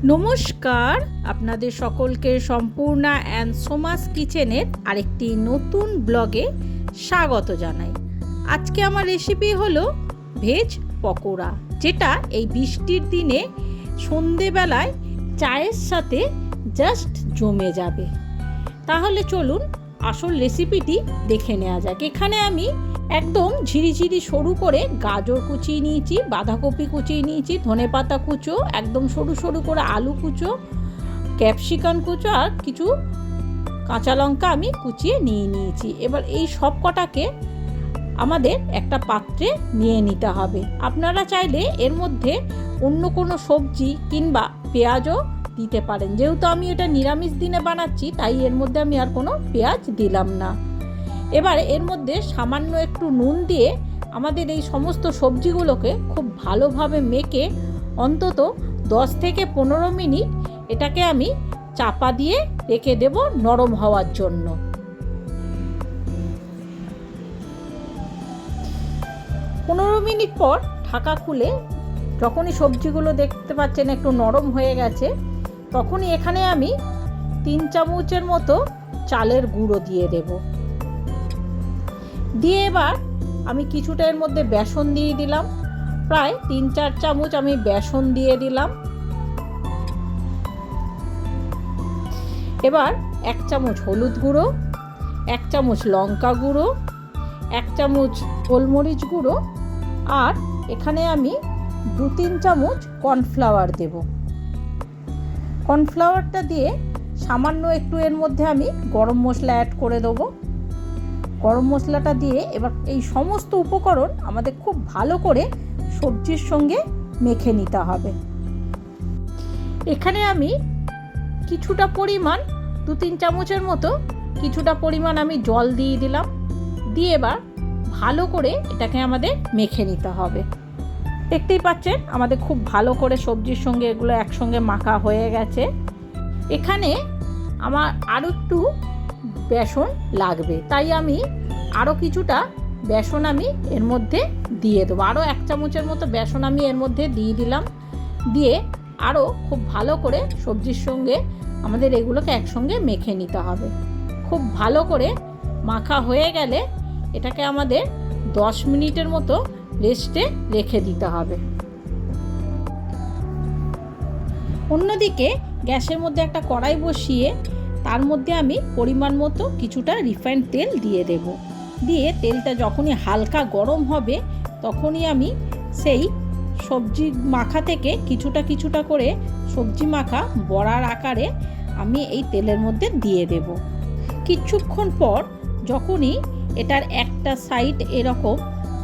নমস্কার, আপনাদের সকলকে সম্পূর্ণা অ্যান্ড সোমাস কিচেনের আরেকটি নতুন ব্লগে স্বাগত জানাই। আজকে আমার রেসিপি হলো ভেজ পকোড়া, যেটা এই বৃষ্টির দিনে সন্ধেবেলায় চায়ের সাথে জাস্ট জমে যাবে। তাহলে চলুন আসল রেসিপিটি দেখে নেওয়া যাক। এখানে আমি একদম ঝিরিঝিরি সরু করে গাজর কুচিয়ে নিয়েছি, বাঁধাকপি কুচিয়ে নিয়েছি, ধনেপাতা কুচো, একদম সরু সরু করে আলু কুচো, ক্যাপসিকাম কুচো আর কিছু কাঁচা লঙ্কা আমি কুচিয়ে নিয়েছি। এবার এই সব কটাকে আমাদের একটা পাত্রে নিয়ে নিতে হবে। আপনারা চাইলে এর মধ্যে অন্য কোনো সবজি কিংবা পেঁয়াজও দিতে পারেন। যেহেতু আমি এটা নিরামিষ দিনে বানাচ্ছি, তাই এর মধ্যে আমি আর কোনো পেঁয়াজ দিলাম না। এবার এর মধ্যে সামান্য একটু নুন দিয়ে আমাদের এই সমস্ত সবজিগুলোকে খুব ভালোভাবে মেখে অন্তত 10 থেকে 15 মিনিট এটাকে আমি চাপা দিয়ে রেখে দেব নরম হওয়ার জন্য। পনেরো মিনিট পর ঢাকা খুলে যখনই সবজিগুলো দেখতে পাচ্ছেন একটু নরম হয়ে গেছে, তখনই এখানে আমি 3 চামচের মতো চালের গুঁড়ো দিয়ে দেব। দিয়ে এবার আমি কিছুটা এর মধ্যে বেসন দিয়ে দিলাম, প্রায় 3-4 চামচ আমি বেসন দিয়ে দিলাম। এবার 1 চামচ হলুদ গুঁড়ো, 1 চামচ লঙ্কা গুঁড়ো, 1 চামচ গোলমরিচ গুঁড়ো আর এখানে আমি 2-3 চামচ কর্নফ্লাওয়ার দেব। কর্নফ্লাওয়ারটা দিয়ে সামান্য একটু এর মধ্যে আমি গরম মশলা অ্যাড করে দেবো। গরম মশলাটা দিয়ে এবার এই সমস্ত উপকরণ আমাদের খুব ভালো করে সবজির সঙ্গে মেখে নিতে হবে। এখানে আমি কিছুটা পরিমাণ 2-3 চামচের মতো কিছুটা পরিমাণ আমি জল দিয়ে দিলাম। দিয়ে এবার ভালো করে এটাকে আমাদের মেখে নিতে হবে। দেখতেই পাচ্ছেন আমাদের খুব ভালো করে সবজির সঙ্গে এগুলো একসঙ্গে মাখা হয়ে গেছে। এখানে আমার আরও একটু বেসন লাগবে, তাই আমি আরও কিছুটা বেসন আমি এর মধ্যে দিয়ে দেবো। আরও 1 চামচের মতো বেসন আমি এর মধ্যে দিয়ে দিলাম। দিয়ে আরও খুব ভালো করে সবজির সঙ্গে আমাদের এগুলোকে একসঙ্গে মেখে নিতে হবে। খুব ভালো করে মাখা হয়ে গেলে এটাকে আমাদের 10 মিনিটের মতো রেস্টে রেখে দিতে হবে। অন্যদিকে গ্যাসের মধ্যে একটা কড়াই বসিয়ে তার মধ্যে আমি পরিমাণ মতো কিছুটা রিফাইন্ড তেল দিয়ে দেব। দিয়ে তেলটা যখনই হালকা গরম হবে তখনই আমি সেই সবজি মাখা থেকে কিছুটা কিছুটা করে সবজি মাখা বড়ার আকারে আমি এই তেলের মধ্যে দিয়ে দেব। কিছুক্ষণ পর যখনই এটার একটা সাইড এরকম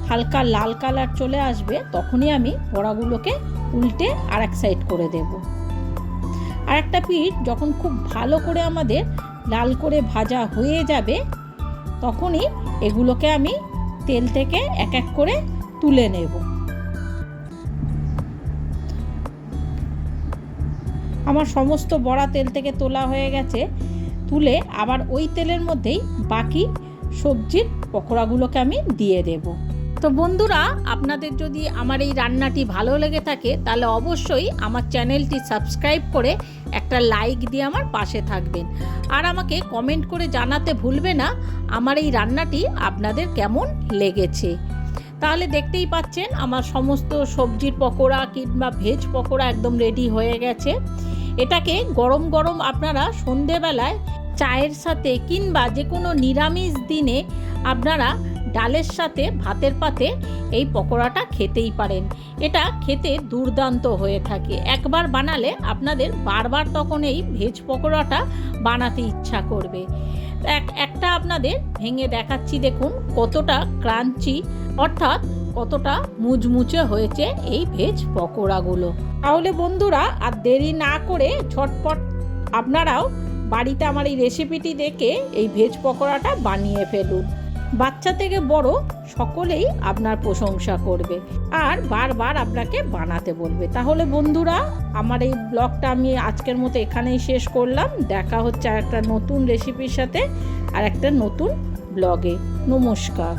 হালকা লাল কালার চলে আসবে, তখনই আমি বড়াগুলোকে উল্টে আর এক সাইড করে দেব। আর একটা পিঠ যখন খুব ভালো করে আমাদের লাল করে ভাজা হয়ে যাবে, তখনই এগুলোকে আমি তেল থেকে এক এক করে তুলে নেব। আমার সমস্ত বড়া তেল থেকে তোলা হয়ে গেছে। তুলে আবার ওই তেলের মধ্যেই বাকি সবজির পকোড়াগুলোকে আমি দিয়ে দেব। তো বন্ধুরা, আপনাদের যদি আমার এই রান্নাটি ভালো লেগে থাকে তাহলে অবশ্যই আমার চ্যানেলটি সাবস্ক্রাইব করে একটা লাইক দিয়ে আমার পাশে থাকবেন। আর আমাকে কমেন্ট করে জানাতে ভুলবে না আমার এই রান্নাটি আপনাদের কেমন লেগেছে। তাহলে দেখতেই পাচ্ছেন আমার সমস্ত সবজির পকোড়া কিংবা ভেজ পকোড়া একদম রেডি হয়ে গেছে। এটাকে গরম গরম আপনারা সন্ধেবেলায় চায়ের সাথে কিংবা যে কোনো নিরামিষ দিনে আপনারা ডালের সাথে ভাতের পাতে এই পকোড়াটা খেতেই পারেন। এটা খেতে দুর্দান্ত হয়ে থাকে। একবার বানালে আপনাদের বারবার তখন এই ভেজ পকোড়াটা বানাতে ইচ্ছা করবে। একটা আপনাদের ভেঙে দেখাচ্ছি, দেখুন কতটা ক্রাঞ্চি, অর্থাৎ কতটা মুচমুচে হয়েছে এই ভেজ পকোড়াগুলো। তাহলে বন্ধুরা আর দেরি না করে ঝটপট আপনারাও বাড়িতে আমার এই রেসিপিটি দেখে এই ভেজ পকোড়াটা বানিয়ে ফেলুন। বাচ্চা থেকে বড় সকলেই আপনার প্রশংসা করবে আর বারবার আপনাকে বানাতে বলবে। তাহলে বন্ধুরা, আমার এই ব্লগটা আমি আজকের মতো এখানেই শেষ করলাম। দেখা হচ্ছে আর একটা নতুন রেসিপির সাথে আর একটা নতুন ব্লগে। নমস্কার।